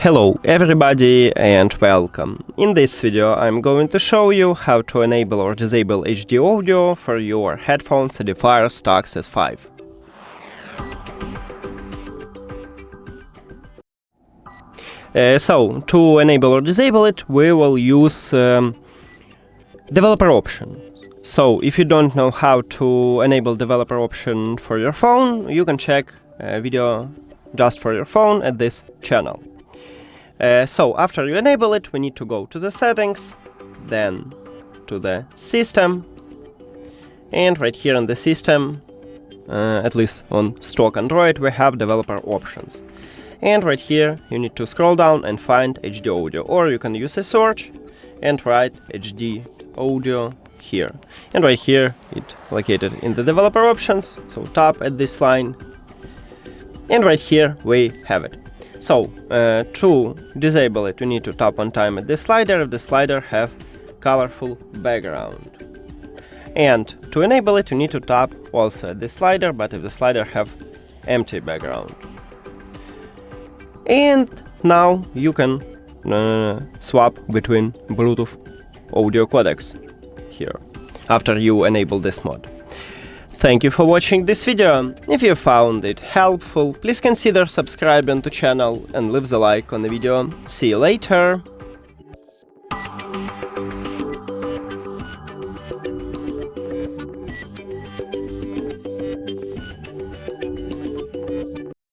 Hello everybody and welcome. In this video I'm going to show you how to enable or disable HD audio for your headphones EDIFIER STAX S5. So, to enable or disable it, we will use developer option. So, if you don't know how to enable developer option for your phone, you can check a video just for your phone at this channel. So, after you enable it, we need to go to the settings, then to the system, and right here in the system, at least on stock Android, we have developer options. And right here, you need to scroll down and find HD audio, or you can use a search and write HD audio here. And right here, it's located in the developer options, so tap at this line, and right here we have it. So, to disable it, you need to tap one time at the slider if the slider have colorful background. And to enable it, you need to tap also at the slider, but if the slider have empty background. And now you can swap between Bluetooth audio codecs here, after you enable this mod. Thank you for watching this video. If you found it helpful, please consider subscribing to channel and leave the like on the video. See you later!